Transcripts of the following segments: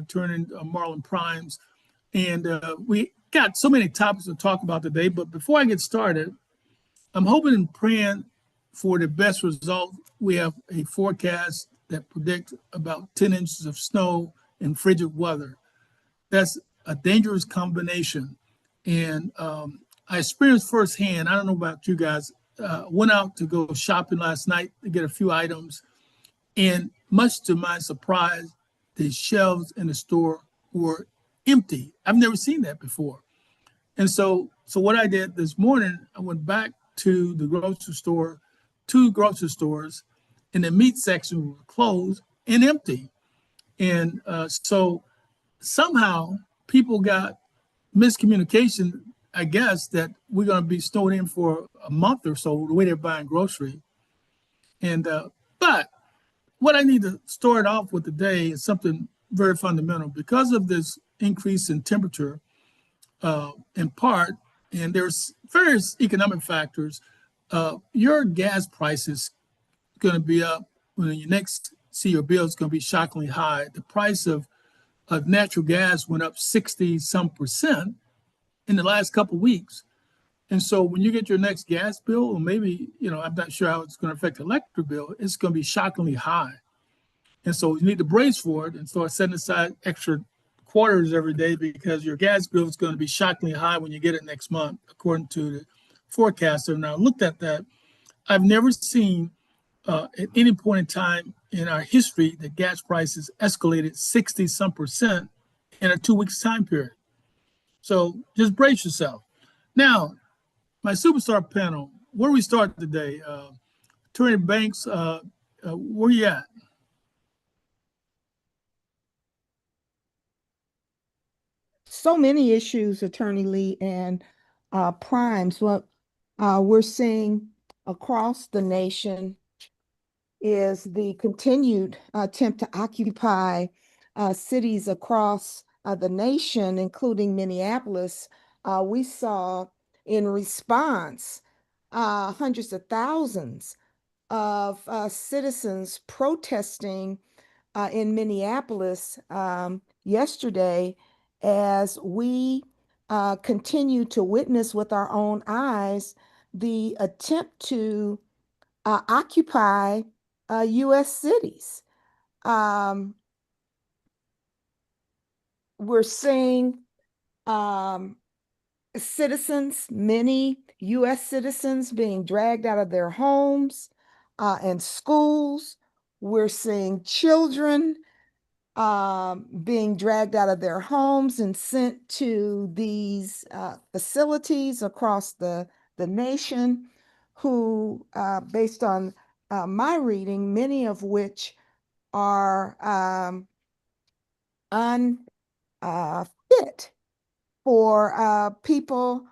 Attorney Marlon Primes. And we got so many topics to talk about today. But before I get started, I'm hoping and praying for the best result. We have a forecast that predicts about 10 inches of snow in frigid weather. That's a dangerous combination. And I experienced firsthand, I don't know about you guys, went out to go shopping last night to get a few items. And much to my surprise, the shelves in the store were empty. I've never seen that before. And so what I did this morning, I went back to the grocery store, two grocery stores, and the meat section were closed and empty. And so somehow people got miscommunication, I guess, that we're going to be snowed in for a month or so the way they're buying grocery. And but what I need to start off with today is something very fundamental. Because of this increase in temperature, in part, and there's various economic factors, your gas price is going to be up. When you next see your bill, it's going to be shockingly high. The price of natural gas went up 60% in the last couple of weeks. And so when you get your next gas bill, or maybe, I'm not sure how it's going to affect the electric bill, it's going to be shockingly high. And so you need to brace for it and start setting aside extra quarters every day, because your gas bill is going to be shockingly high when you get it next month, according to the forecaster. Now, I looked at that. I've never seen at any point in time in our history that gas prices escalated 60% in a 2 weeks time period. So just brace yourself. Now, my superstar panel, where we start today? Attorney Banks, where you at? So many issues, Attorney Lee and Primes. What we're seeing across the nation is the continued attempt to occupy cities across the nation, including Minneapolis. We saw in response hundreds of thousands of citizens protesting in Minneapolis yesterday, as we continue to witness with our own eyes the attempt to occupy U.S. cities. We're seeing citizens, many U.S. citizens, being dragged out of their homes and schools. We're seeing children being dragged out of their homes and sent to these facilities across the nation, who, based on my reading, many of which are unfit for people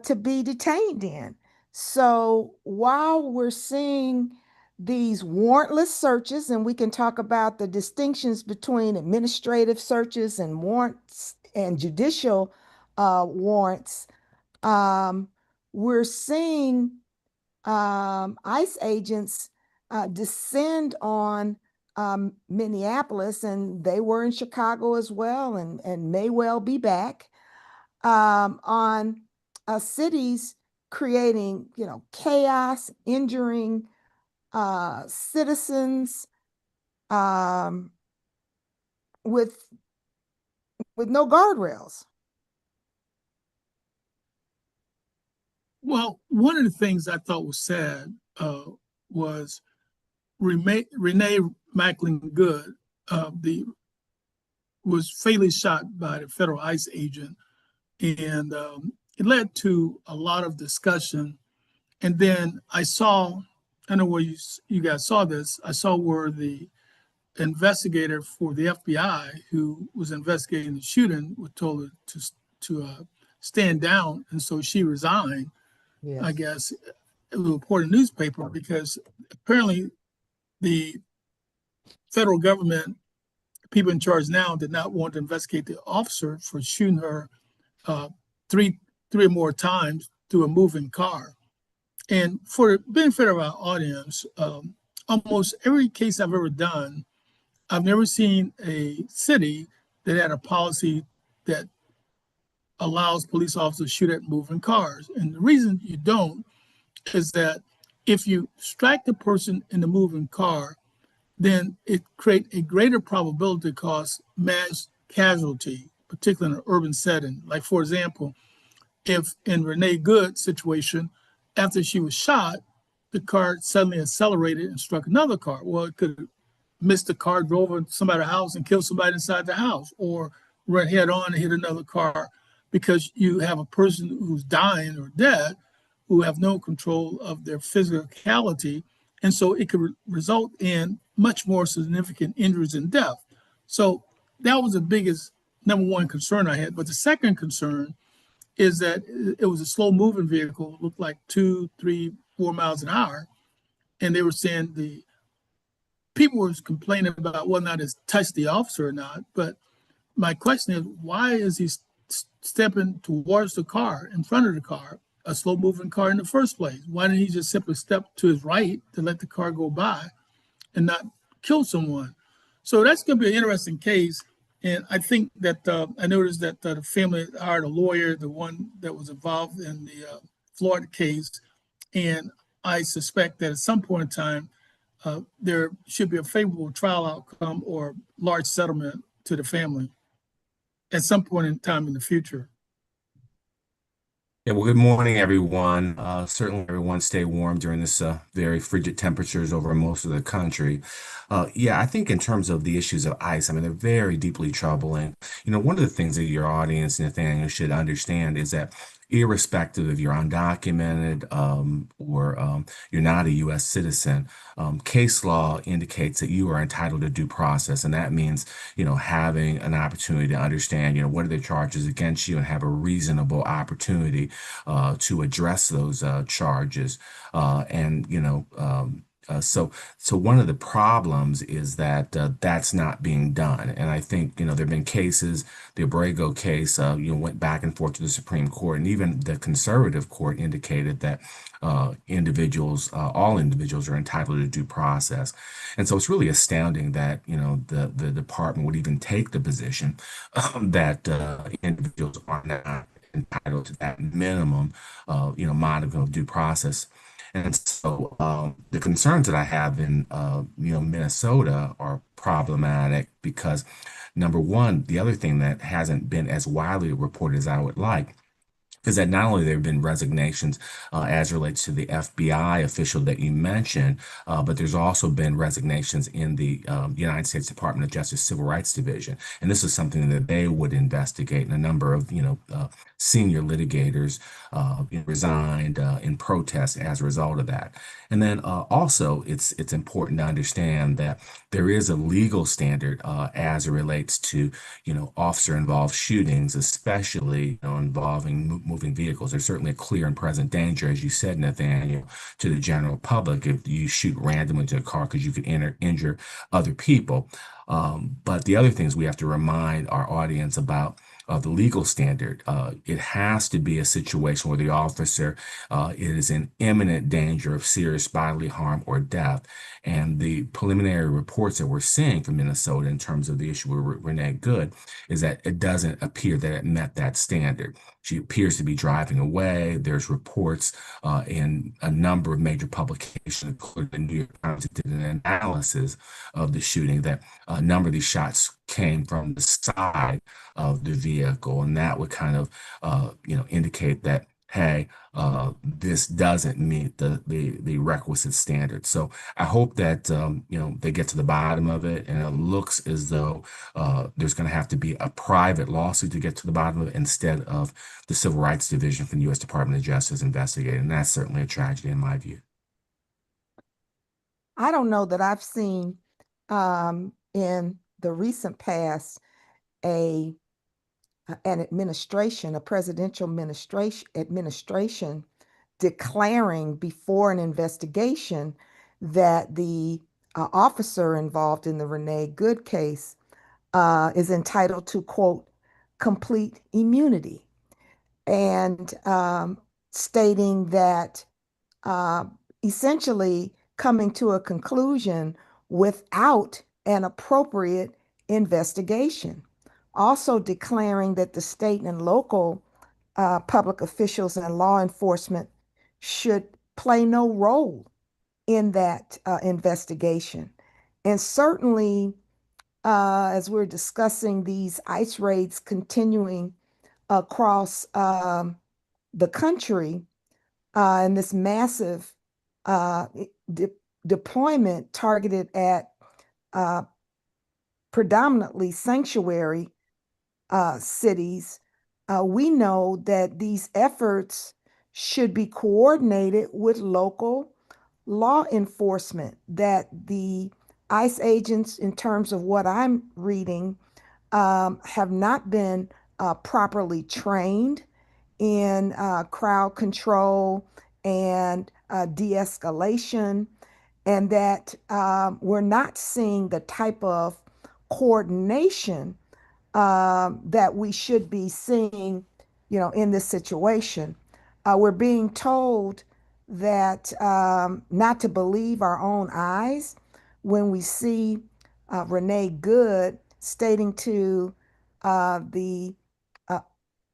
to be detained in. So while we're seeing these warrantless searches, and we can talk about the distinctions between administrative searches and warrants and judicial warrants, we're seeing ICE agents descend on Minneapolis, and they were in Chicago as well, and may well be back on cities, creating chaos, injuring citizens with no guardrails. Well, one of the things I thought was sad was Renee Macklin Good was fatally shot by the federal ICE agent, and it led to a lot of discussion. And then I don't know where you guys saw this, I saw where the investigator for the FBI who was investigating the shooting was told to stand down, and so she resigned. Yes. I guess it was reported in the newspaper, because apparently the federal government, people in charge now, did not want to investigate the officer for shooting her three or more times through a moving car. And for the benefit of our audience, almost every case I've ever done, I've never seen a city that had a policy that allows police officers to shoot at moving cars. And the reason you don't is that if you strike the person in the moving car, then it creates a greater probability to cause mass casualty, particularly in an urban setting. Like, for example, if in Renee Good's situation, after she was shot, the car suddenly accelerated and struck another car. Well, it could have missed the car, drove into somebody's house and killed somebody inside the house, or run head on and hit another car, because you have a person who's dying or dead who have no control of their physicality. And so it could result in much more significant injuries and death. So that was the biggest, number one concern I had. But the second concern is that it was a slow moving vehicle, looked like 2, 3, 4 miles an hour. And they were saying the people were complaining about whether or not it's touched the officer or not. But my question is, why is he stepping towards the car, in front of the car, a slow moving car in the first place? Why didn't he just simply step to his right to let the car go by and not kill someone? So that's going to be an interesting case. And I think that I noticed that the family hired a lawyer, the one that was involved in the Florida case. And I suspect that at some point in time, there should be a favorable trial outcome or large settlement to the family at some point in time in the future. Yeah, well, good morning, everyone. Certainly, everyone stay warm during this very frigid temperatures over most of the country. Yeah, I think in terms of the issues of ICE, I mean, they're very deeply troubling. You know, one of the things that your audience, Nathaniel, should understand is that irrespective if you're undocumented or you're not a U.S. citizen, case law indicates that you are entitled to due process. And that means, you know, having an opportunity to understand, you know, what are the charges against you and have a reasonable opportunity to address those charges. So one of the problems is that that's not being done. And I think, you know, there have been cases, the Abrego case, went back and forth to the Supreme Court, and even the conservative court indicated that all individuals are entitled to due process. And so it's really astounding that, you know, the department would even take the position that individuals are not entitled to that minimum, modicum of due process. And so the concerns that I have in Minnesota are problematic because, number one, the other thing that hasn't been as widely reported as I would like is that not only there have been resignations as relates to the FBI official that you mentioned, but there's also been resignations in the United States Department of Justice Civil Rights Division. And this is something that they would investigate. And a number of, senior litigators resigned in protest as a result of that. And then also it's important to understand that there is a legal standard as it relates to, officer involved shootings, especially, involving moving vehicles. There's certainly a clear and present danger, as you said, Nathaniel, to the general public if you shoot randomly to a car because you could injure other people. But the other things we have to remind our audience about the legal standard. It has to be a situation where the officer is in imminent danger of serious bodily harm or death. And the preliminary reports that we're seeing from Minnesota in terms of the issue with Renee Good is that it doesn't appear that it met that standard. She appears to be driving away. There's reports in a number of major publications, including the New York Times, that did an analysis of the shooting, that a number of these shots came from the side of the vehicle, and that would kind of, indicate that, hey, this doesn't meet the requisite standards. So I hope that they get to the bottom of it, and it looks as though there's going to have to be a private lawsuit to get to the bottom of it instead of the Civil Rights Division from the U.S. Department of Justice investigating. And that's certainly a tragedy in my view. I don't know that I've seen in the recent past a a presidential administration declaring before an investigation that the officer involved in the Renee Good case is entitled to, quote, complete immunity, and stating that uh, essentially coming to a conclusion without an appropriate investigation. also declaring that the state and local public officials and law enforcement should play no role in that investigation. And certainly, as we're discussing these ICE raids continuing across the country, and this massive uh, de deployment targeted at uh, predominantly sanctuary cities, we know that these efforts should be coordinated with local law enforcement, that the ICE agents, in terms of what I'm reading, have not been properly trained in crowd control and de-escalation, and that we're not seeing the type of coordination that we should be seeing, in this situation. We're being told that not to believe our own eyes when we see Renee Good stating to the uh,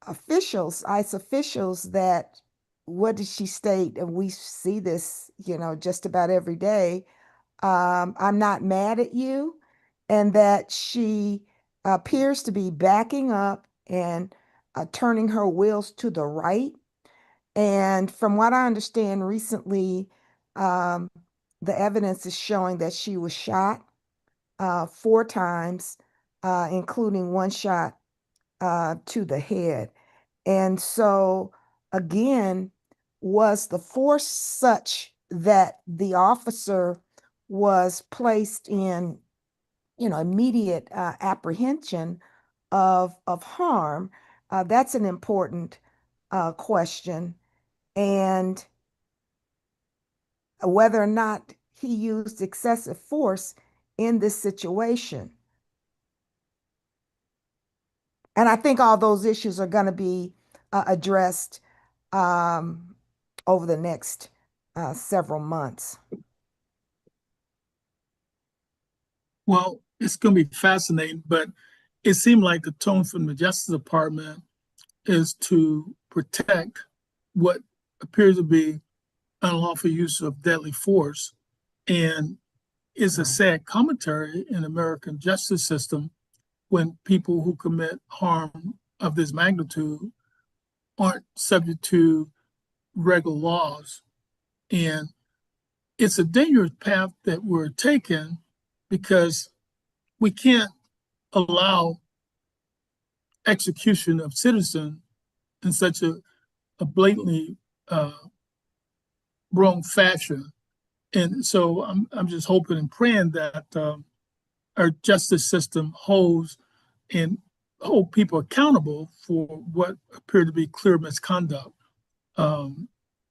officials, ICE officials, that what did she state? And we see this, just about every day. I'm not mad at you, and that she appears to be backing up and turning her wheels to the right. And from what I understand recently, um, the evidence is showing that she was shot 4 times, including one shot to the head. And so, again, was the force such that the officer was placed in, immediate apprehension of harm? That's an important question. And whether or not he used excessive force in this situation. And I think all those issues are going to be addressed um, over the next several months. Well, it's going to be fascinating, but it seemed like the tone from the Justice Department is to protect what appears to be unlawful use of deadly force. And it's a sad commentary in the American justice system when people who commit harm of this magnitude aren't subject to regular laws. And it's a dangerous path that we're taking because we can't allow execution of citizens in such a blatantly wrong fashion. And so I'm just hoping and praying that our justice system holds and hold people accountable for what appeared to be clear misconduct.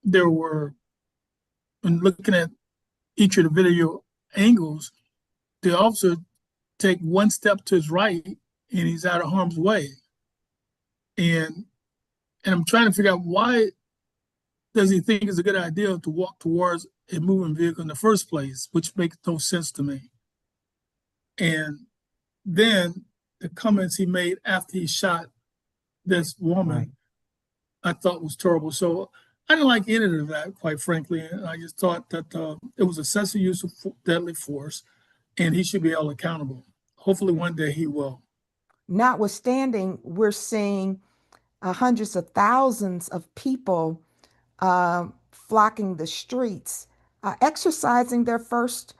There were, when looking at each of the video angles, the officer take one step to his right and he's out of harm's way. And I'm trying to figure out, why does he think it's a good idea to walk towards a moving vehicle in the first place, which makes no sense to me. And then the comments he made after he shot this woman, right, I thought was terrible. So I didn't like any of that, quite frankly. And I just thought that it was excessive use of deadly force, and he should be held accountable. Hopefully one day he will. Notwithstanding, we're seeing hundreds of thousands of people flocking the streets, exercising their First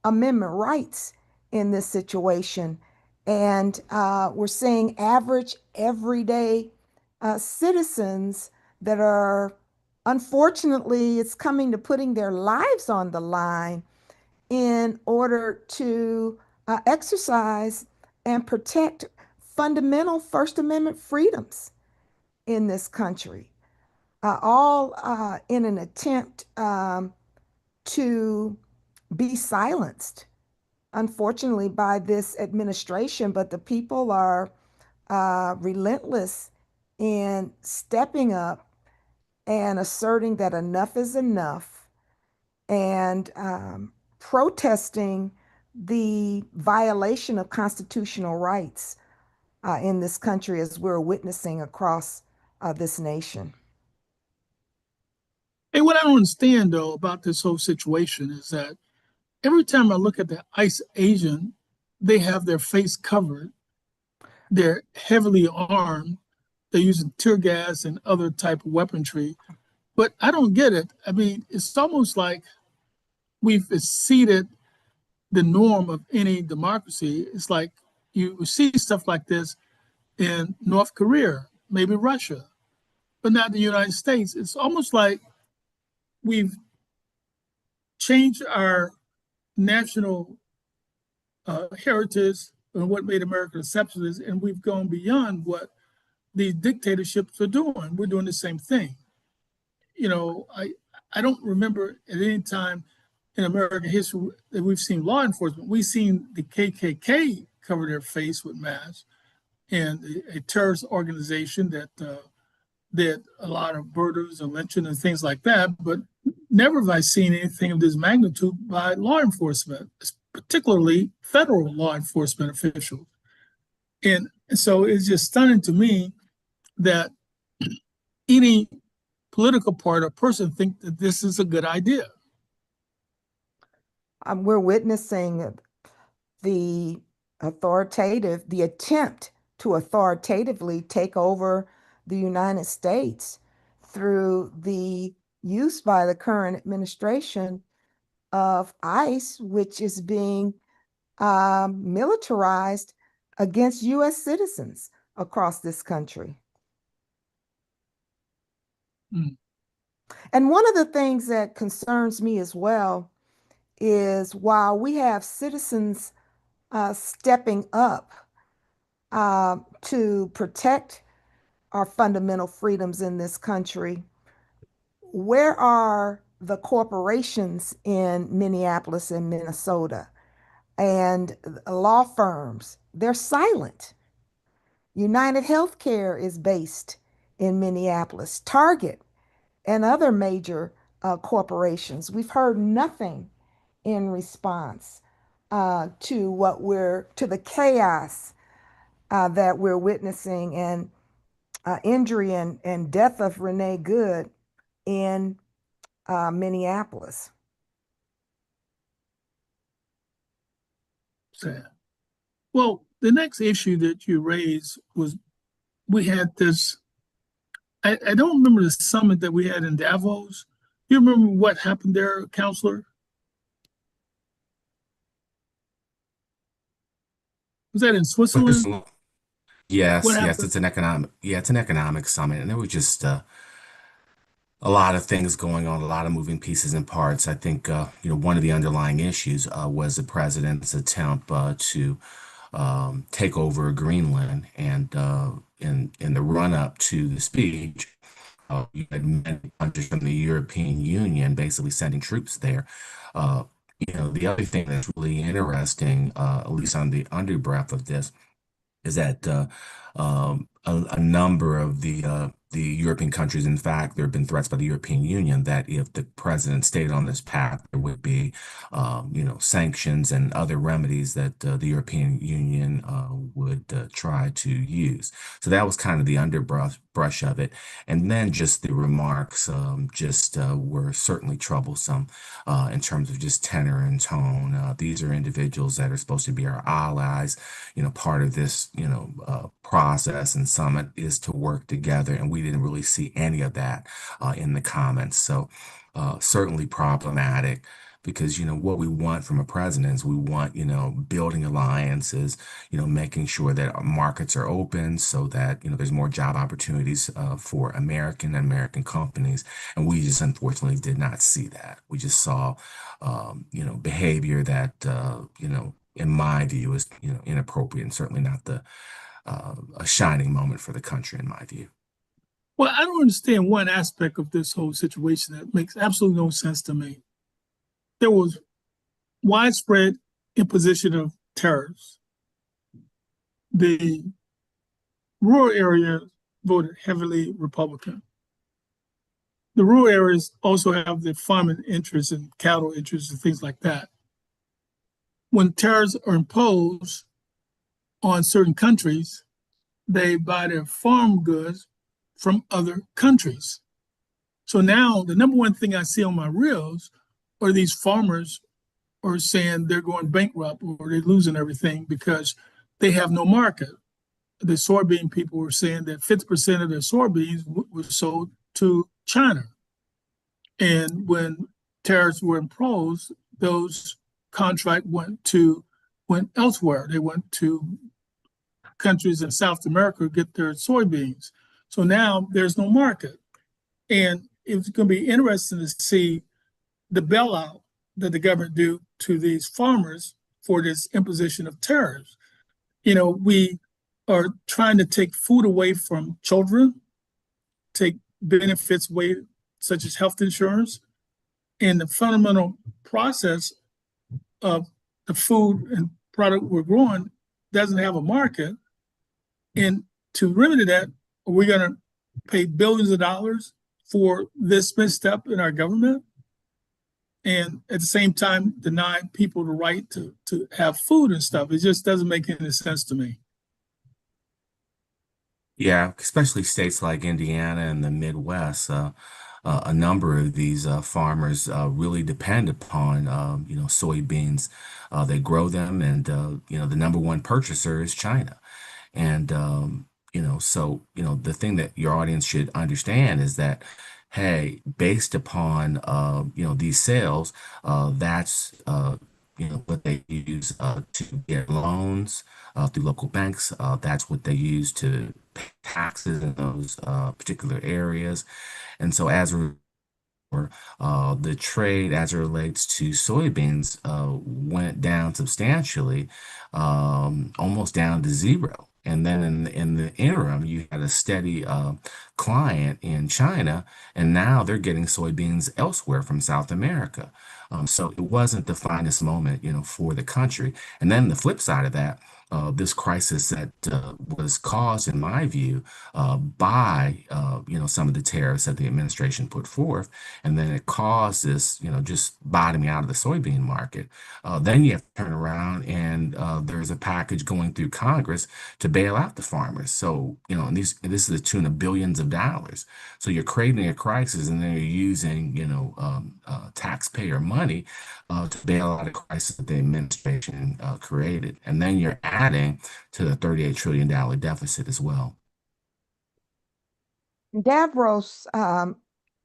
Amendment rights in this situation. And we're seeing average, everyday citizens that are, unfortunately, it's coming to putting their lives on the line in order to exercise and protect fundamental First Amendment freedoms in this country, all in an attempt to be silenced, unfortunately, by this administration. But the people are relentless in stepping up and asserting that enough is enough, and protesting the violation of constitutional rights in this country as we're witnessing across this nation. And what I don't understand though about this whole situation is that every time I look at the ICE agent, they have their face covered. They're heavily armed. They're using tear gas and other type of weaponry. But I don't get it. I mean, it's almost like we've exceeded the norm of any democracy. It's like you see stuff like this in North Korea, maybe Russia, but not the United States. It's almost like we've changed our national heritage and what made America exceptional, and we've gone beyond what these dictatorships are doing. We're doing the same thing. You know, I don't remember at any time in American history that we've seen law enforcement. We've seen the KKK cover their face with masks, and a terrorist organization that did a lot of murders and lynching and things like that. But never have I seen anything of this magnitude by law enforcement, particularly federal law enforcement officials. And so it's just stunning to me that any political party or person think that this is a good idea. We're witnessing the attempt to authoritatively take over the United States through the use by the current administration of ICE, which is being militarized against U.S. citizens across this country. Mm. And one of the things that concerns me as well is while we have citizens stepping up to protect our fundamental freedoms in this country, where are the corporations in Minneapolis and Minnesota and law firms? They're silent. United Healthcare is based in Minneapolis, Target and other major corporations. We've heard nothing in response to the chaos that we're witnessing and injury and death of Renee Good in Minneapolis. Sad. Well, the next issue that you raised was we had this, I don't remember the summit that we had in Davos. You remember what happened there, Counselor? Was that in Switzerland? Yes, What yes, happened? it's an economic summit, and there were just a lot of things going on, a lot of moving pieces and parts. I think one of the underlying issues was the president's attempt to take over Greenland, and in the run up to the speech, you had many countries from the European Union basically sending troops there. The other thing that's really interesting, at least on the underbreath of this, is that a number of the European countries, in fact, there have been threats by the European Union that if the president stayed on this path, there would be, sanctions and other remedies that the European Union would try to use. So that was kind of the underbrush of it. And then just the remarks were certainly troublesome in terms of just tenor and tone. These are individuals that are supposed to be our allies. Part of this, process and summit is to work together, and we didn't really see any of that in the comments. So certainly problematic, because what we want from a president is we want building alliances, making sure that our markets are open so that there's more job opportunities for American companies, and we just unfortunately did not see that. We just saw behavior that in my view is inappropriate, and certainly not a shining moment for the country in my view. Well, I don't understand one aspect of this whole situation that makes absolutely no sense to me. There was widespread imposition of tariffs. The rural areas voted heavily Republican. The rural areas also have the farming interests and cattle interests and things like that. When tariffs are imposed on certain countries, they buy their farm goods from other countries. So now the number one thing I see on my reels are these farmers are saying they're going bankrupt or they're losing everything because they have no market. The soybean people were saying that 50% of their soybeans were sold to China. And when tariffs were imposed, those contracts went elsewhere. They went to countries in South America to get their soybeans. So now there's no market. And it's going to be interesting to see the bailout that the government do to these farmers for this imposition of tariffs. We are trying to take food away from children, take benefits away, such as health insurance, and the fundamental process of the food and product we're growing doesn't have a market. And to remedy that, we're going to pay billions of dollars for this misstep in our government, and at the same time deny people the right to have food and stuff. It just doesn't make any sense to me. Yeah, especially states like Indiana and the Midwest. A number of these farmers really depend upon, soybeans. They grow them, and the number one purchaser is China. And the thing that your audience should understand is that, hey, based upon these sales, that's what they use to get loans through local banks. That's what they use to pay taxes in those particular areas. And so the trade as it relates to soybeans went down substantially, almost down to zero. And then in the interim, you had a steady client in China, and now they're getting soybeans elsewhere from South America. So it wasn't the finest moment, for the country. And then the flip side of that, this crisis that was caused, in my view, by some of the tariffs that the administration put forth, and then it caused this, just bottoming out of the soybean market. Then you have to turn around and there's a package going through Congress to bail out the farmers. So, and this is the tune of billions of dollars. So you're creating a crisis, and then you're using, taxpayer money to bail out a crisis that the administration created. And then you're adding to the $38 trillion deficit as well. Davos,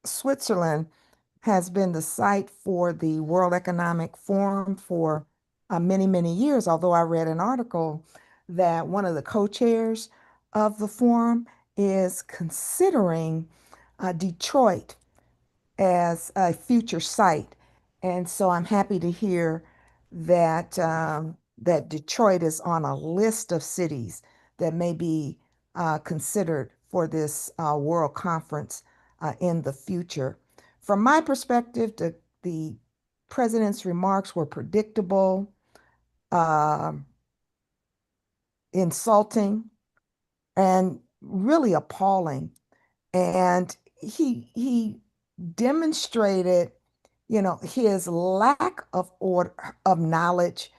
Switzerland, has been the site for the World Economic Forum for many, many years, although I read an article that one of the co-chairs of the forum is considering Detroit as a future site. And so I'm happy to hear that that Detroit is on a list of cities that may be considered for this World Conference in the future. From my perspective, the president's remarks were predictable, uh, insulting, and really appalling. And he demonstrated, his lack of order, of knowledge,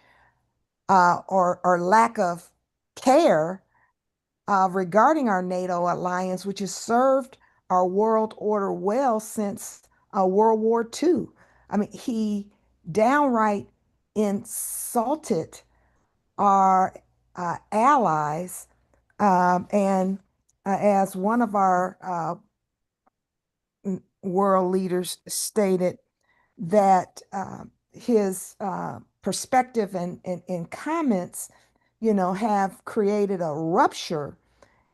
or lack of care regarding our NATO alliance, which has served our world order well since World War II. I mean, he downright insulted our allies, and as one of our world leaders stated, that his perspective and comments, have created a rupture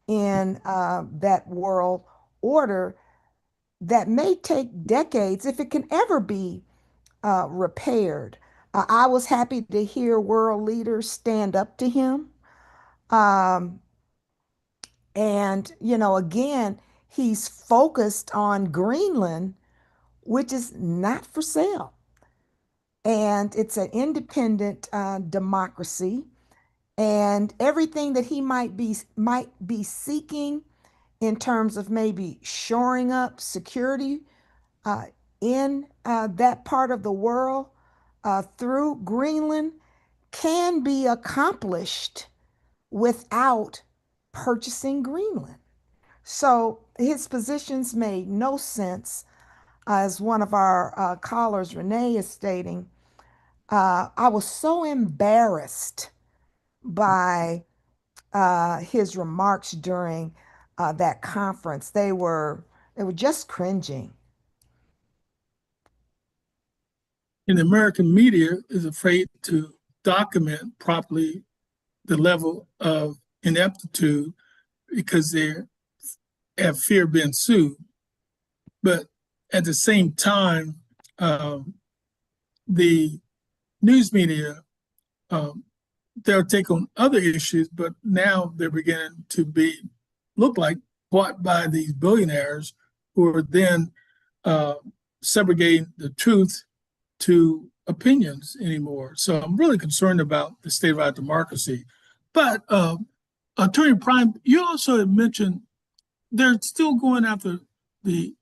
in that world order that may take decades, if it can ever be repaired. I was happy to hear world leaders stand up to him. Um, again, he's focused on Greenland, which is not for sale. And it's an independent democracy. And everything that he might be seeking in terms of maybe shoring up security uh, in that part of the world through Greenland can be accomplished without purchasing Greenland. So his positions made no sense. As one of our callers, Renee, is stating, I was so embarrassed by his remarks during that conference. They were just cringing. And the American media is afraid to document properly the level of ineptitude because they have fear of being sued. But at the same time, the news media, they'll take on other issues, but now they're beginning to look like bought by these billionaires who are then segregating the truth to opinions anymore. So I'm really concerned about the state of our democracy. But Attorney Prime, you also had mentioned they're still going after the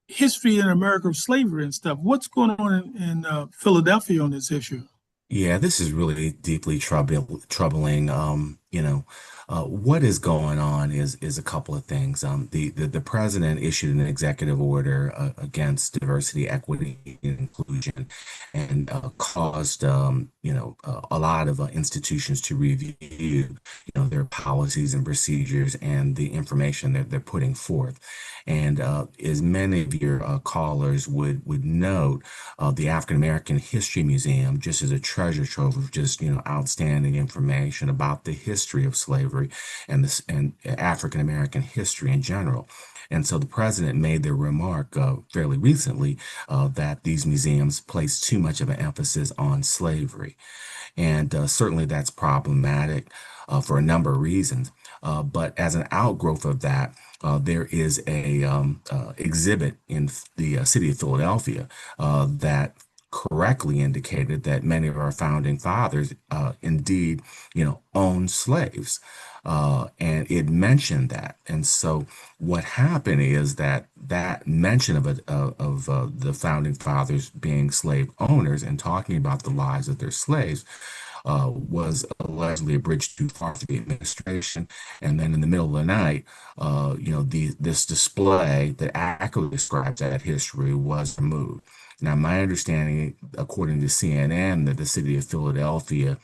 history in America of slavery and stuff. What's going on in Philadelphia on this issue? Yeah, this is really deeply troubling. What is going on is a couple of things. The president issued an executive order against diversity, equity, and inclusion, and caused a lot of institutions to review their policies and procedures and the information that they're putting forth. And as many of your callers would note, the African American History Museum just is a treasure trove of just outstanding information about the history of slavery and this and African American history in general. And so the president made the remark fairly recently that these museums place too much of an emphasis on slavery. And certainly that's problematic for a number of reasons. But as an outgrowth of that, there is a exhibit in the city of Philadelphia that correctly indicated that many of our founding fathers indeed, owned slaves. And it mentioned that. And so what happened is that mention of the founding fathers being slave owners and talking about the lives of their slaves was allegedly a bridge too far for the administration. And then in the middle of the night, this display that accurately describes that history was removed. Now, my understanding, according to CNN, that the city of Philadelphia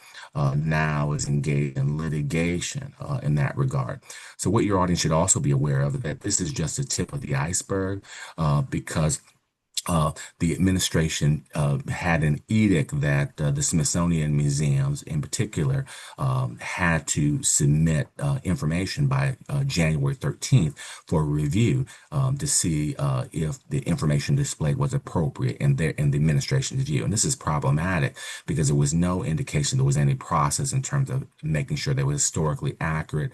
now is engaged in litigation in that regard. So what your audience should also be aware of is that this is just the tip of the iceberg because the administration had an edict that the Smithsonian museums in particular had to submit information by January 13th for review to see if the information displayed was appropriate in the administration's view. And this is problematic because there was no indication there was any process in terms of making sure they were historically accurate.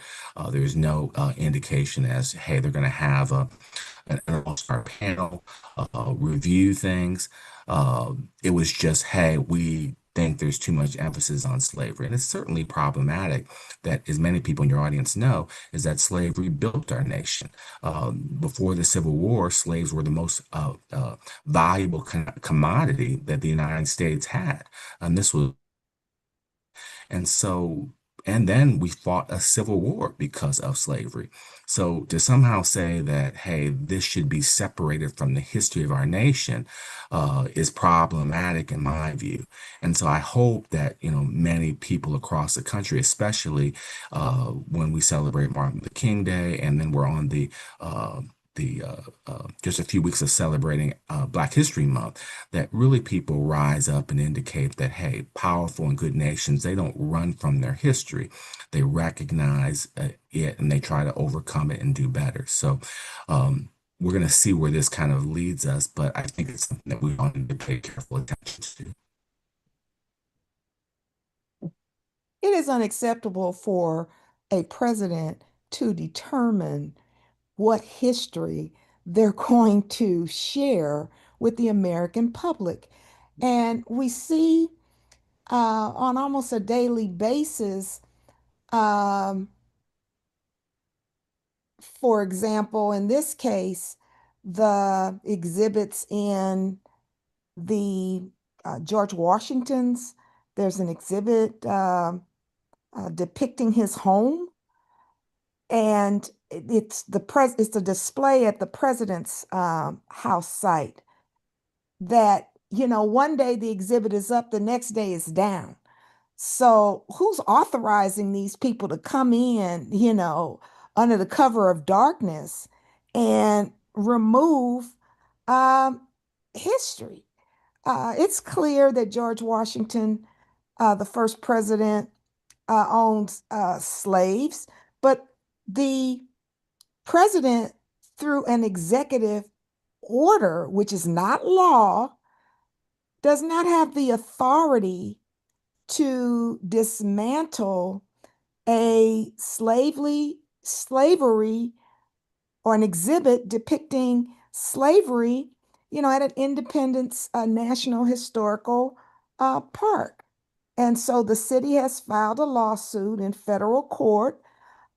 There was no indication as, hey, they're going to have an all-star panel review things. It was just, hey, we think there's too much emphasis on slavery. And it's certainly problematic that, as many people in your audience know, is that slavery built our nation. Before the Civil War, slaves were the most valuable commodity that the United States had. And this was and so, and then we fought a civil war because of slavery. So to somehow say that, hey, this should be separated from the history of our nation is problematic in my view. And so I hope that, many people across the country, especially when we celebrate Martin Luther King Day, and then we're on just a few weeks of celebrating Black History Month, that really people rise up and indicate that, hey, powerful and good nations, they don't run from their history. They recognize it and they try to overcome it and do better. So we're going to see where this kind of leads us, but I think it's something that we all need to pay careful attention to. It is unacceptable for a president to determine what history they're going to share with the American public. And we see on almost a daily basis, um, for example, in this case, the exhibits in the George Washington's, there's an exhibit depicting his home. and it's a display at the president's house site that, one day the exhibit is up, the next day it's down. So who's authorizing these people to come in, under the cover of darkness and remove um, history? It's clear that George Washington, the first president, owned slaves, but the president, through an executive order, which is not law, does not have the authority to dismantle a slavery or an exhibit depicting slavery, at an Independence National Historical Park. And so the city has filed a lawsuit in federal court,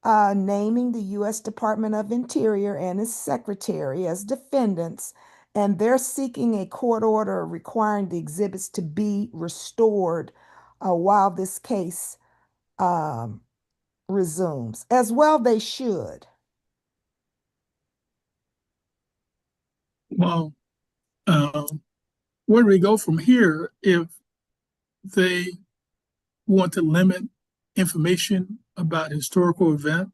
naming the U.S. Department of Interior and its secretary as defendants, and they're seeking a court order requiring the exhibits to be restored while this case um, resumes. As well, they should. Well, where do we go from here if they want to limit information about historical event?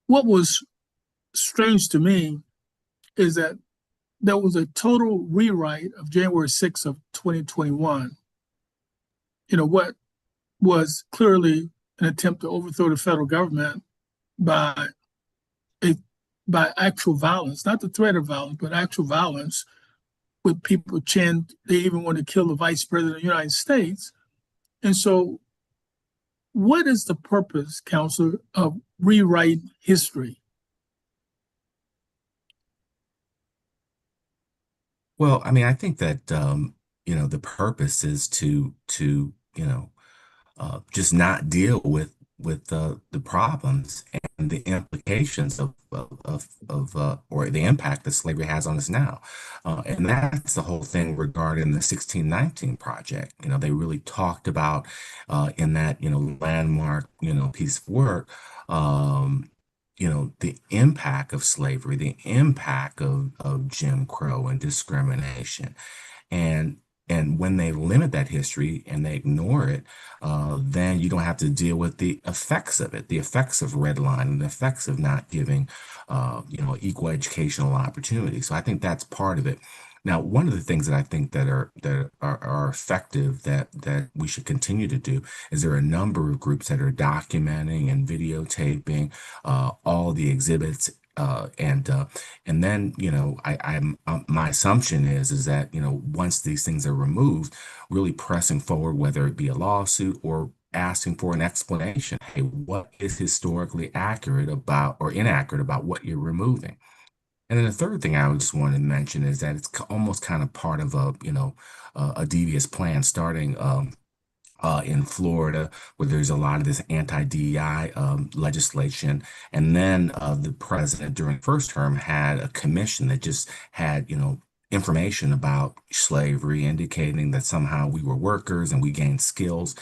What was strange to me is that there was a total rewrite of January 6th of 2021. What was clearly an attempt to overthrow the federal government by by actual violence, not the threat of violence, but actual violence, with people chanting they even want to kill the vice president of the United States. And so what is the purpose, Counselor, of rewriting history? Well, I mean, I think that the purpose is to just not deal with the problems and the implications of or the impact that slavery has on us now, and that's the whole thing regarding the 1619 project. They really talked about in that landmark piece of work. The impact of slavery, the impact of Jim Crow and discrimination. And and when they limit that history and they ignore it, then you don't have to deal with the effects of it, the effects of redlining, the effects of not giving, equal educational opportunity. So I think that's part of it. Now, one of the things that I think that are effective that we should continue to do is there are a number of groups that are documenting and videotaping all the exhibits. And then my assumption is that once these things are removed, really pressing forward, whether it be a lawsuit or asking for an explanation. Hey, what is historically accurate about or inaccurate about what you're removing? And then the third thing I just wanted to mention is that it's almost kind of part of a devious plan starting in Florida, where there's a lot of this anti-DEI legislation. And then the president during the first term had a commission that just had, information about slavery, indicating that somehow we were workers and we gained skills.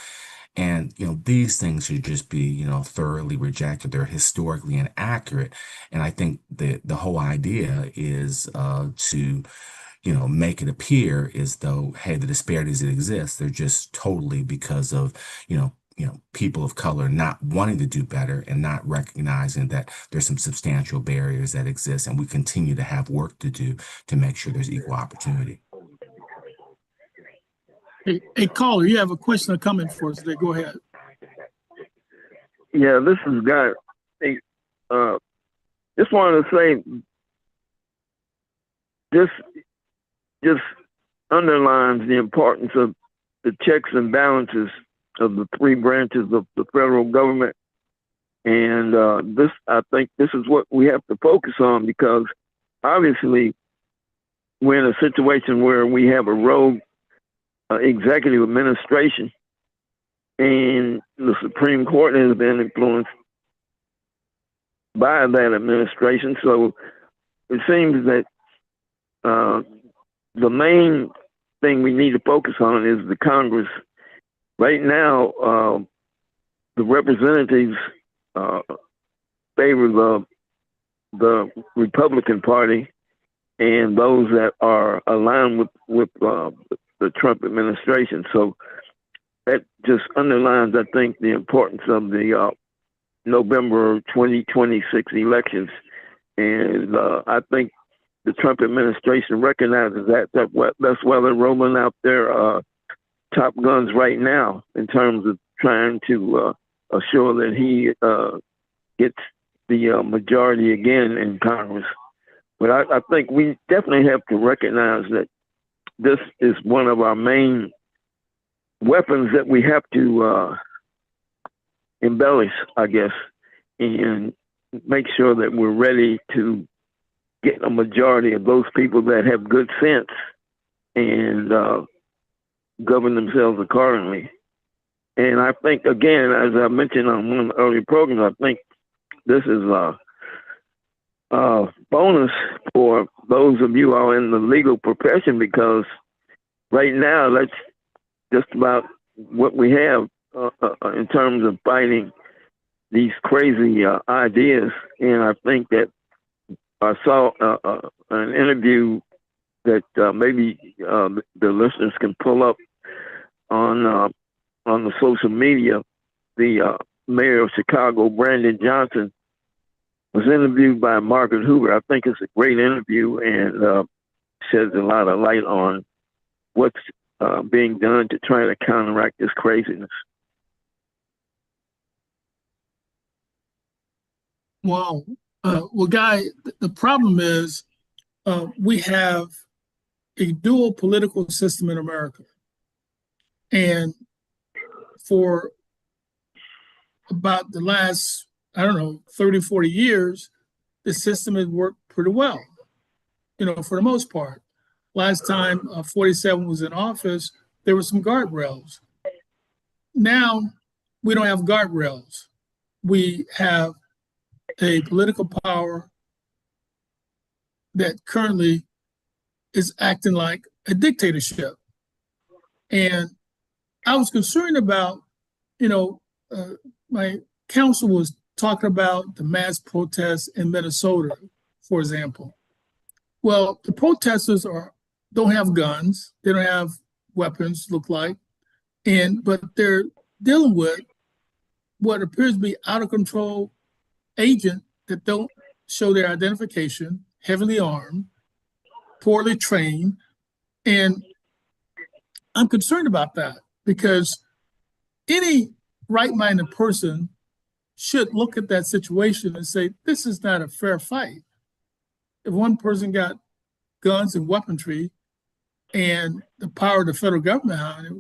And, these things should just be, thoroughly rejected. They're historically inaccurate. And I think the whole idea is to make it appear as though, hey, the disparities that exist, they're just totally because of, people of color not wanting to do better and not recognizing that there's some substantial barriers that exist, and we continue to have work to do to make sure there's equal opportunity. Hey, caller, you have a question or comment for us today? Go ahead. Yeah, this is Guy. Hey, just wanted to say, this just underlines the importance of the checks and balances of the three branches of the federal government. And I think this is what we have to focus on, because obviously we're in a situation where we have a rogue executive administration, and the Supreme Court has been influenced by that administration. So it seems that the main thing we need to focus on is the Congress. Right now, the representatives favor the Republican Party and those that are aligned with the Trump administration. So that just underlines, I think, the importance of the November 2026 elections. And I think the Trump administration recognizes that. That's why they're rolling out their top guns right now in terms of trying to assure that he gets the majority again in Congress. But I think we definitely have to recognize that this is one of our main weapons that we have to embellish, I guess, and make sure that we're ready to get a majority of those people that have good sense and govern themselves accordingly. And I think, again, as I mentioned on one of the earlier programs, I think this is a bonus for those of you who are in the legal profession, because right now that's just about what we have in terms of fighting these crazy ideas. And I think that I saw an interview that maybe the listeners can pull up on the social media. The mayor of Chicago, Brandon Johnson, was interviewed by Margaret Hoover. I think it's a great interview and sheds a lot of light on what's being done to try to counteract this craziness. Wow. Well, Guy, the problem is we have a dual political system in America. And for about the last, 30, 40 years, the system has worked pretty well, for the most part. Last time 47 was in office, there were some guardrails. Now, we don't have guardrails. We have a political power that currently is acting like a dictatorship. And I was concerned about, my counsel was talking about the mass protests in Minnesota, for example. Well, the protesters don't have guns, they don't have weapons, look like, but they're dealing with what appears to be out of control agents that don't show their identification, heavily armed, poorly trained. And I'm concerned about that because any right-minded person should look at that situation and say, this is not a fair fight. If one person got guns and weaponry and the power of the federal government behind it,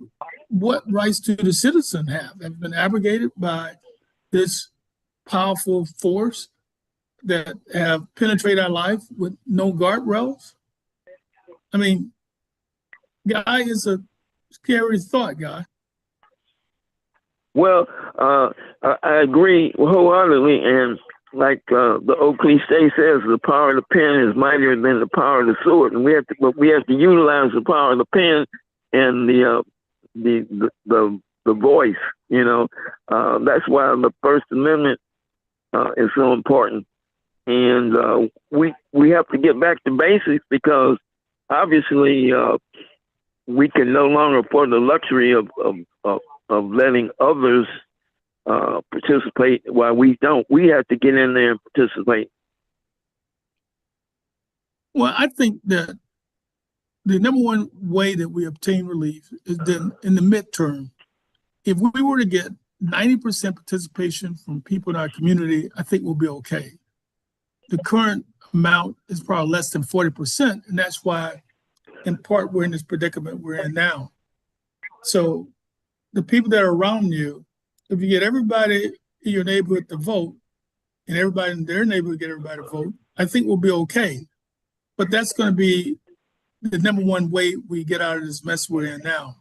what rights do the citizen have? Have been abrogated by this powerful force that have penetrated our life with no guardrails? I mean, Guy, is a scary thought, Guy. Well, I agree wholeheartedly, and like the old cliche says, the power of the pen is mightier than the power of the sword, and we have to utilize the power of the pen and the voice. That's why the First Amendment is so important, and we have to get back to basics, because obviously we can no longer afford the luxury of letting others participate while we don't. We have to get in there and participate. Well, I think that the number one way that we obtain relief is then in the midterm. If we were to get 90% participation from people in our community, I think we'll be okay. The current amount is probably less than 40%, and that's why, in part, we're in this predicament we're in now. So the people that are around you, if you get everybody in your neighborhood to vote, and everybody in their neighborhood get everybody to vote, I think we'll be okay. But that's going to be the number one way we get out of this mess we're in now.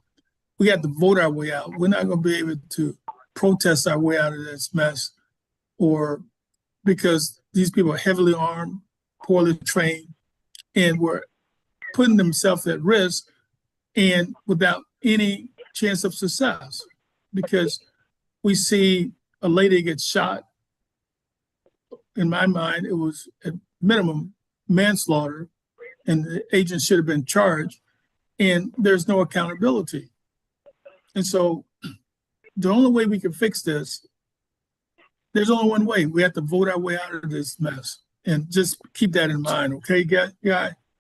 We have to vote our way out. We're not going to be able to protest our way out of this mess, or because these people are heavily armed, poorly trained, and were putting themselves at risk and without any chance of success, because we see a lady get shot in my mind, it was at minimum manslaughter, and the agent should have been charged, and there's no accountability. And so the only way we can fix this, there's only one way. We have to vote our way out of this mess. And just keep that in mind, okay, guy?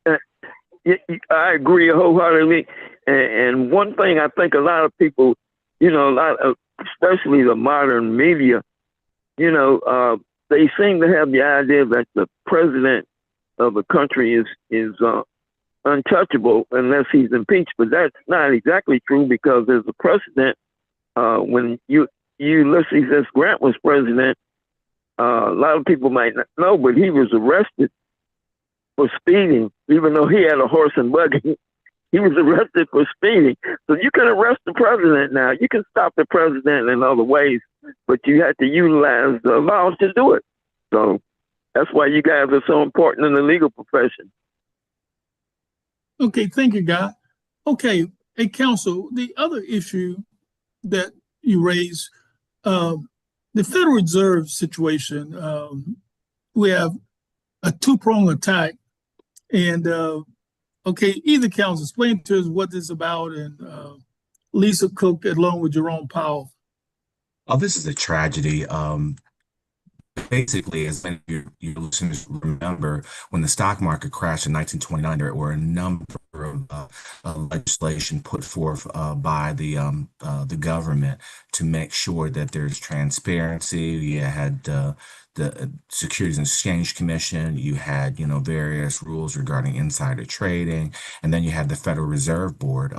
I agree wholeheartedly. And one thing I think a lot of people, especially the modern media, they seem to have the idea that the president of a country is untouchable unless he's impeached. But that's not exactly true, because there's a precedent. When Ulysses S. Grant was president, a lot of people might not know, but he was arrested for speeding, even though he had a horse and buggy. He was arrested for speeding. So you can arrest the president now. You can stop the president in other ways, but you have to utilize the law to do it. So that's why you guys are so important in the legal profession. Okay, thank you, Guy. Okay, hey, counsel, the other issue that you raised, the Federal Reserve situation, we have a two-pronged attack. And, okay, either counsel, explain to us what this is about, and Lisa Cook along with Jerome Powell. Oh, this is a tragedy. Basically, as many of your listeners remember, when the stock market crashed in 1929, there were a number of legislation put forth by the government to make sure that there's transparency. You had the Securities and Exchange Commission. You had, various rules regarding insider trading, and then you had the Federal Reserve Board.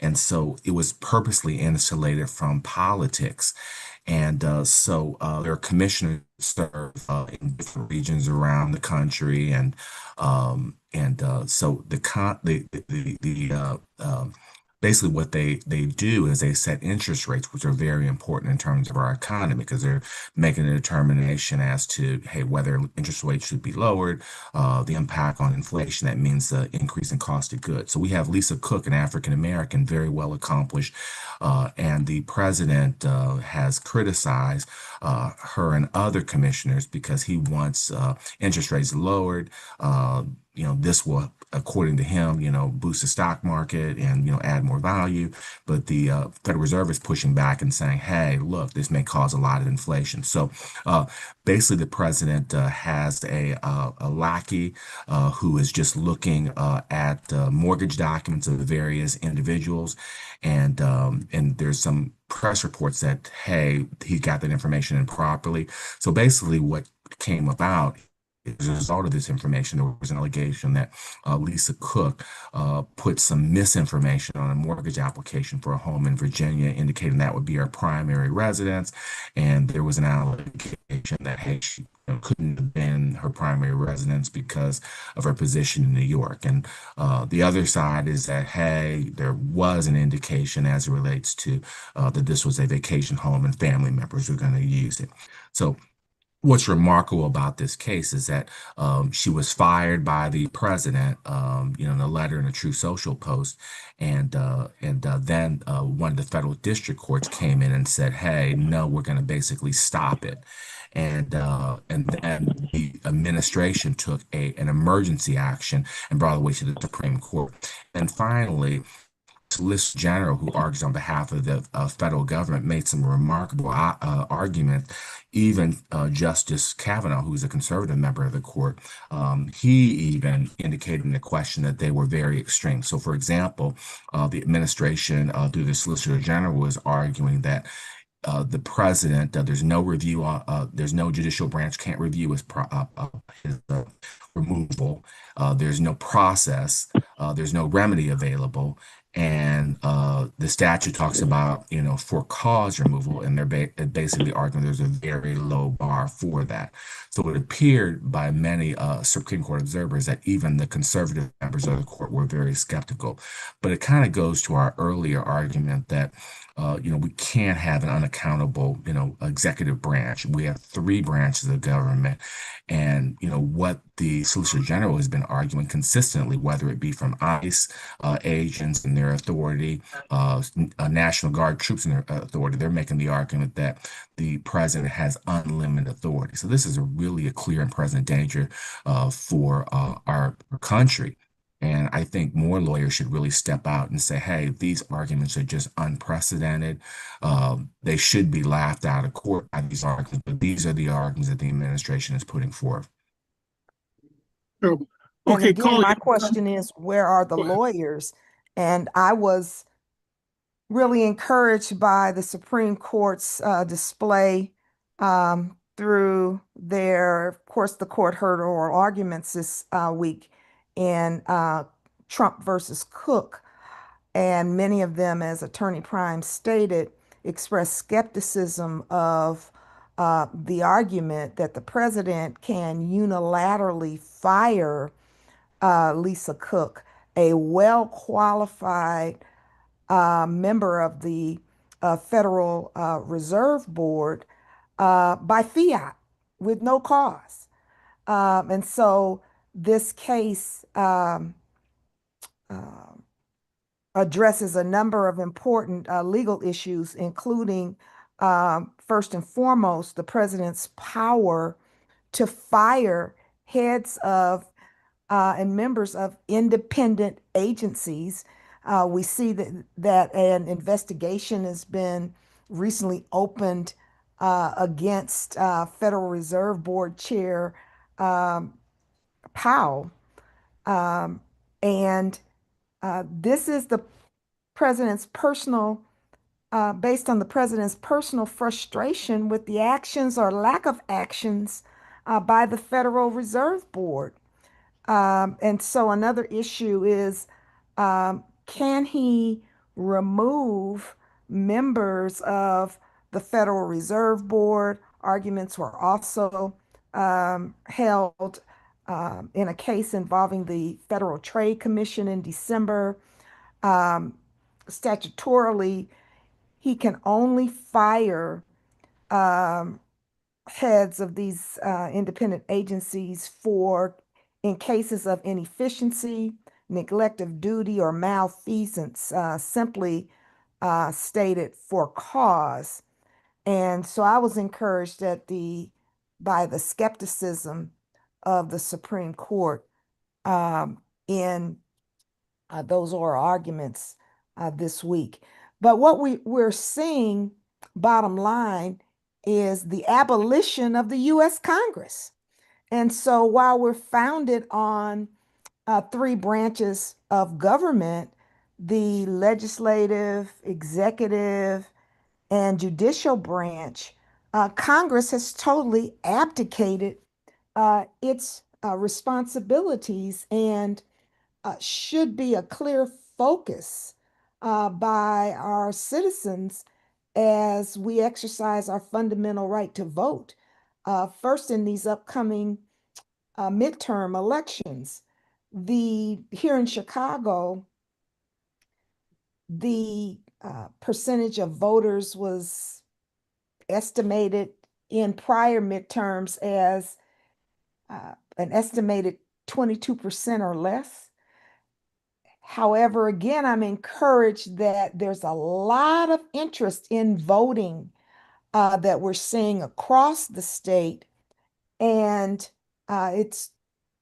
And so it was purposely insulated from politics. And so there are commissioners serve in different regions around the country, and so basically what they do is they set interest rates, which are very important in terms of our economy, because they're making a determination as to, hey, whether interest rates should be lowered, the impact on inflation. That means the increase in cost of goods. So we have Lisa Cook, an African American, very well accomplished, and the president has criticized her and other commissioners because he wants interest rates lowered. This will, according to him, boost the stock market and, add more value. But the Federal Reserve is pushing back and saying, hey, look, this may cause a lot of inflation. So basically, the president has a lackey who is just looking at mortgage documents of the various individuals. And there's some press reports that, hey, he got that information improperly. So basically what came about, as a result of this information, there was an allegation that Lisa Cook put some misinformation on a mortgage application for a home in Virginia, indicating that would be her primary residence. And there was an allegation that, hey, she couldn't have been her primary residence because of her position in New York. And the other side is that, hey, there was an indication as it relates to that this was a vacation home and family members were going to use it. So what's remarkable about this case is that she was fired by the president, in a letter in a True Social post, and then one of the federal district courts came in and said, "Hey, no, we're going to basically stop it." And then the administration took an emergency action and brought it away to the Supreme Court. And finally, Solicitor General, who argues on behalf of the federal government, made some remarkable arguments. Even Justice Kavanaugh, who's a conservative member of the court, he even indicated in the question that they were very extreme. So, for example, the administration through the Solicitor General was arguing that the president, there's no review, there's no judicial branch can't review his removal. There's no process. There's no remedy available. And the statute talks about, for cause removal, and they're basically arguing there's a very low bar for that. So it appeared by many Supreme Court observers that even the conservative members of the court were very skeptical. But it kind of goes to our earlier argument that, we can't have an unaccountable, executive branch. We have three branches of government, and, what the Solicitor General has been arguing consistently, whether it be from ICE agents and their authority, National Guard troops and their authority. They're making the argument that the president has unlimited authority. So this is really a clear and present danger for our country. And I think more lawyers should really step out and say, hey, these arguments are just unprecedented. They should be laughed out of court by these arguments, but these are the arguments that the administration is putting forth. Terrible. And Okay, again, my Carly. question is, where are the Go ahead. lawyers? And I was really encouraged by the Supreme Court's display through their, of course, the court heard oral arguments this week in Trump versus Cook. And many of them, as Attorney Prime stated, expressed skepticism of the argument that the president can unilaterally fire Lisa Cook, a well-qualified member of the Federal Reserve Board, by fiat with no cause. And so this case addresses a number of important legal issues, including, first and foremost, the president's power to fire heads of and members of independent agencies. We see that an investigation has been recently opened against Federal Reserve Board Chair Powell. And this is the president's personal, based on the president's personal frustration with the actions or lack of actions by the Federal Reserve Board. And so another issue is, can he remove members of the Federal Reserve Board? Arguments were also held in a case involving the Federal Trade Commission in December. Statutorily, he can only fire heads of these independent agencies in cases of inefficiency, neglect of duty, or malfeasance, simply stated for cause. And so I was encouraged by the skepticism of the Supreme Court in those oral arguments this week. But what we're seeing, bottom line, is the abolition of the U.S. Congress. And so while we're founded on three branches of government, the legislative, executive, and judicial branch, Congress has totally abdicated its responsibilities and should be a clear focus by our citizens as we exercise our fundamental right to vote. First, in these upcoming midterm elections, here in Chicago, the percentage of voters was estimated in prior midterms as an estimated 22% or less. However, again, I'm encouraged that there's a lot of interest in voting that we're seeing across the state. And it's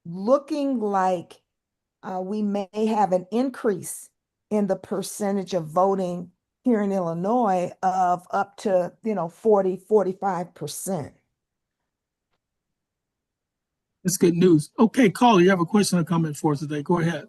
looking like we may have an increase in the percentage of voting here in Illinois of up to 40-45%. That's good news. Okay, Carly, you have a question or comment for us today. Go ahead.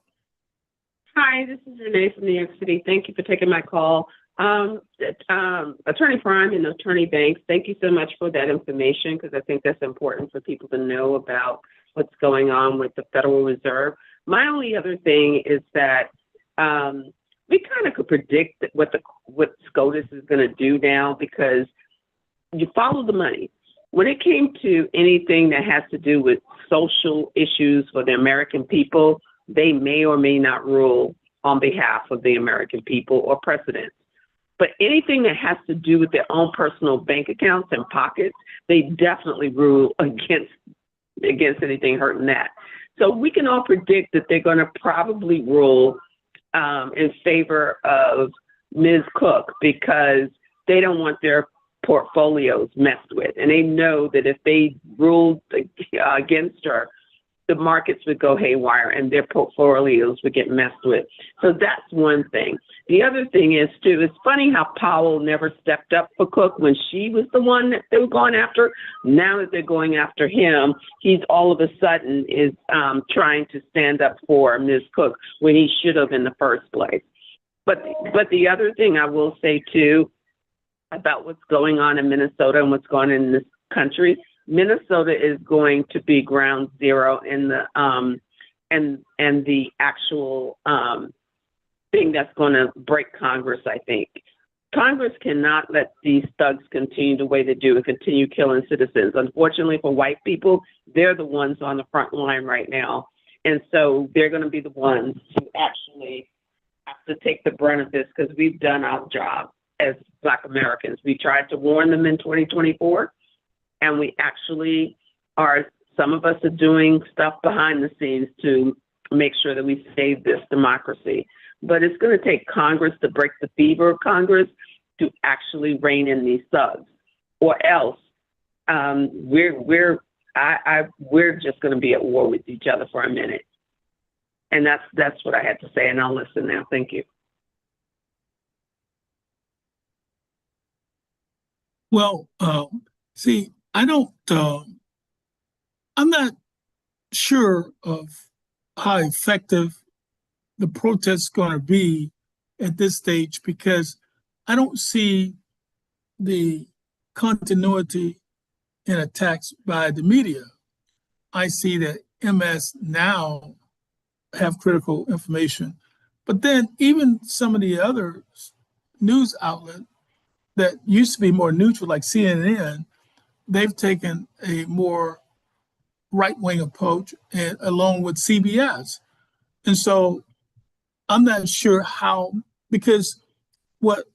Hi, this is Renee from New York City. Thank you for taking my call. Attorney Prime and Attorney Banks, thank you so much for that information, because I think that's important for people to know about what's going on with the Federal Reserve. My only other thing is that we kind of could predict what SCOTUS is going to do now, because you follow the money. When it came to anything that has to do with social issues for the American people, they may or may not rule on behalf of the American people or precedents. But anything that has to do with their own personal bank accounts and pockets, they definitely rule against against anything hurting that. So we can all predict that they're going to probably rule in favor of Ms. Cook because they don't want their portfolios messed with. And they know that if they ruled against her, the markets would go haywire and their portfolios would get messed with. So that's one thing. The other thing is, too, it's funny how Powell never stepped up for Cook when she was the one that they were going after. Now that they're going after him, he's all of a sudden is trying to stand up for Ms. Cook when he should have in the first place. But the other thing I will say, too, about what's going on in Minnesota and what's going on in this country, Minnesota is going to be ground zero in the and the actual thing that's going to break Congress. I think Congress cannot let these thugs continue the way they do and continue killing citizens. Unfortunately for white people, they're the ones on the front line right now, and so they're going to be the ones who actually have to take the brunt of this because we've done our job as Black Americans. We tried to warn them in 2024. And we actually some of us are doing stuff behind the scenes to make sure that we save this democracy. But it's going to take Congress to break the fever of Congress to actually rein in these thugs, or else we're just going to be at war with each other for a minute. And that's what I had to say. And I'll listen now. Thank you. Well, see, I'm not sure of how effective the protest is going to be at this stage because I don't see the continuity in attacks by the media. I see that MS now have critical information, but then even some of the other news outlets that used to be more neutral, like CNN, they've taken a more right-wing approach, and along with CBS. And so I'm not sure how, because what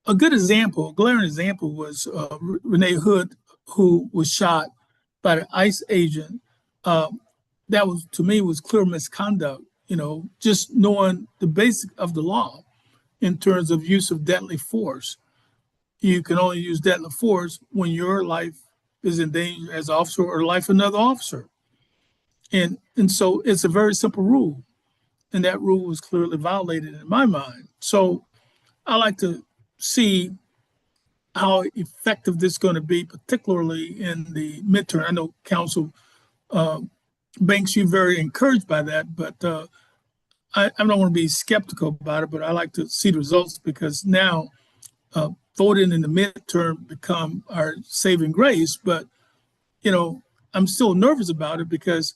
a good example, a glaring example was Renee Hood, who was shot by the ICE agent. That was, to me, was clear misconduct, just knowing the basic of the law in terms of use of deadly force. You can only use deadly force when your life is in danger as an officer or the life of another officer. And so it's a very simple rule. And that rule was clearly violated in my mind. So I like to see how effective this is going to be, particularly in the midterm. I know Council Banks, you're very encouraged by that, but I don't want to be skeptical about it, but I like to see the results because now voting in the midterm become our saving grace. But, I'm still nervous about it because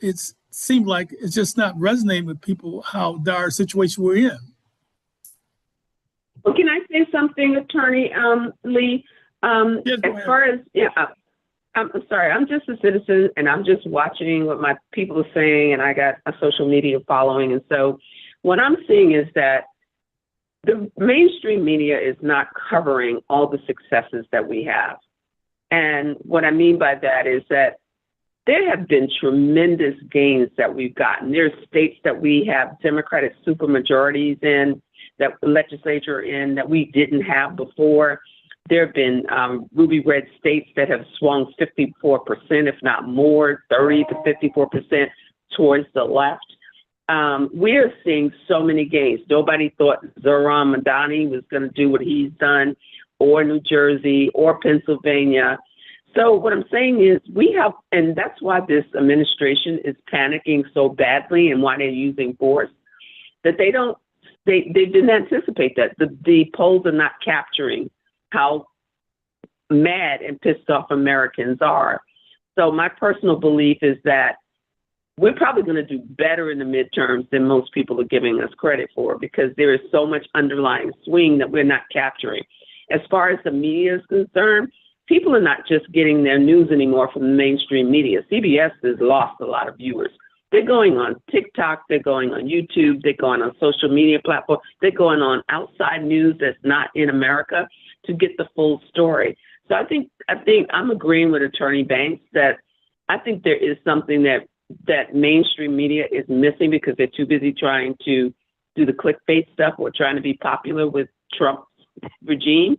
it seems like it's just not resonating with people how dire situation we're in. Well, can I say something, Attorney Lee? Yes, as far as, I'm sorry, I'm just a citizen and I'm just watching what my people are saying, and I got a social media following. And so what I'm seeing is that the mainstream media is not covering all the successes that we have. And what I mean by that is that there have been tremendous gains that we've gotten. There are states that we have Democratic supermajorities in, that legislature in, that we didn't have before. There have been ruby red states that have swung 54%, if not more, 30 to 54% towards the left. We are seeing so many gains. Nobody thought Zohran Mamdani was going to do what he's done, or New Jersey, or Pennsylvania. So what I'm saying is we have, and that's why this administration is panicking so badly and why they're using force, that they didn't anticipate that. The polls are not capturing how mad and pissed off Americans are. So my personal belief is that we're probably going to do better in the midterms than most people are giving us credit for, because there is so much underlying swing that we're not capturing. As far as the media is concerned, people are not just getting their news anymore from the mainstream media. CBS has lost a lot of viewers. They're going on TikTok, they're going on YouTube, they're going on social media platforms, they're going on outside news that's not in America to get the full story. So I think I'm agreeing with Attorney Banks that I think there is something that mainstream media is missing because they're too busy trying to do the clickbait stuff or trying to be popular with Trump's regime.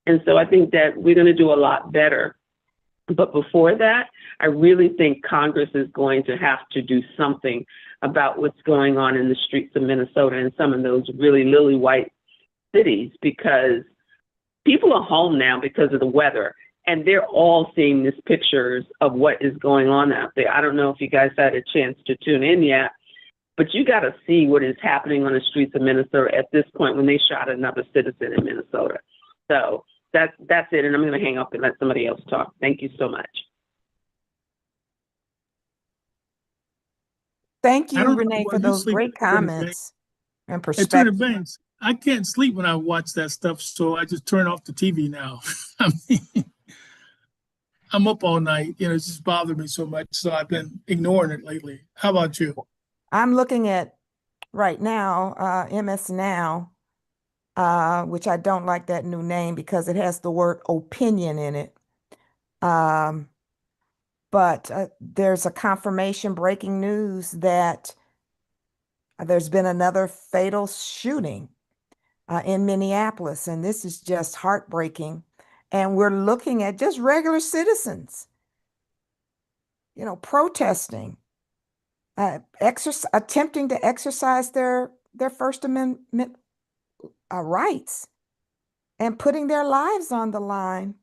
And so I think that we're going to do a lot better. But before that, I really think Congress is going to have to do something about what's going on in the streets of Minnesota and some of those really lily white cities, because people are home now because of the weather. And they're all seeing these pictures of what is going on out there. I don't know if you guys had a chance to tune in yet, but you got to see what is happening on the streets of Minnesota at this point when they shot another citizen in Minnesota. So that's it. And I'm going to hang up and let somebody else talk. Thank you so much. Thank I you, don't know Renee, why for you those sleep, great Attorney Banks. comments and Attorney perspective. Banks, I can't sleep when I watch that stuff, so I just turn off the TV now. I mean, I'm up all night. It's just bothered me so much, so I've been ignoring it lately. How about you? I'm looking at right now, MS Now, which I don't like that new name because it has the word opinion in it. But there's a confirmation breaking news that there's been another fatal shooting in Minneapolis, and this is just heartbreaking. And we're looking at just regular citizens, protesting, attempting to exercise their First Amendment rights and putting their lives on the line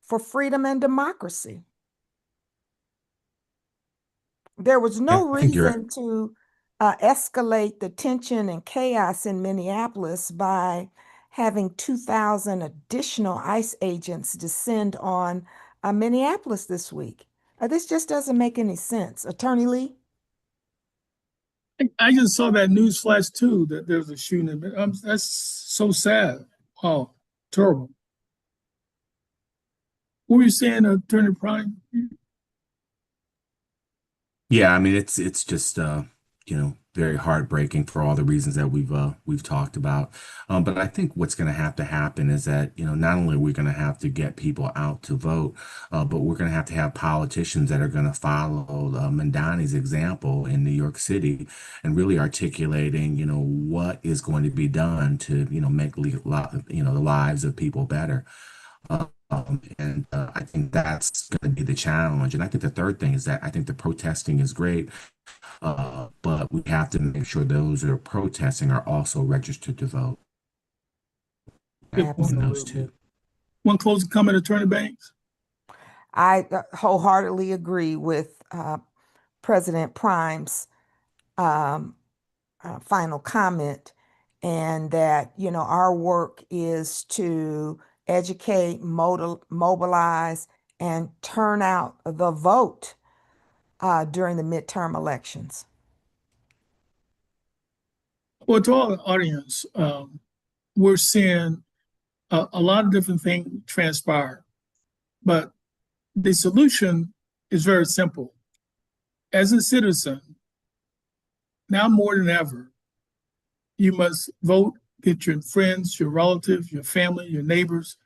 for freedom and democracy. There was no I think you're reason to escalate the tension and chaos in Minneapolis by having 2,000 additional ICE agents descend on Minneapolis this week. This just doesn't make any sense. Attorney Lee? I just saw that news flash too, that there's a shooting. That's so sad. Oh, terrible. What were you saying, Attorney Prime? Yeah, I mean it's just very heartbreaking for all the reasons that we've talked about. But I think what's going to have to happen is that not only are we going to have to get people out to vote, but we're going to have politicians that are going to follow Mandani's example in New York City and really articulating what is going to be done to make the lives of people better. And I think that's going to be the challenge. And I think the third thing is that I think the protesting is great, but we have to make sure those that are protesting are also registered to vote. Good point. Those two. One closing comment, Attorney Banks? I wholeheartedly agree with President Prime's final comment, and that our work is to educate, mobilize, and turn out the vote during the midterm elections. Well, to all the audience, we're seeing a lot of different things transpire, but the solution is very simple. As a citizen, now more than ever, you must vote, get your friends, your relatives, your family, your neighbors.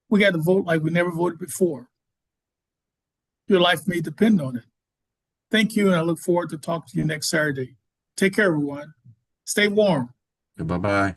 We got to vote like we never voted before. Your life may depend on it. Thank you, and I look forward to talking to you next Saturday. Take care, everyone. Stay warm. Bye-bye.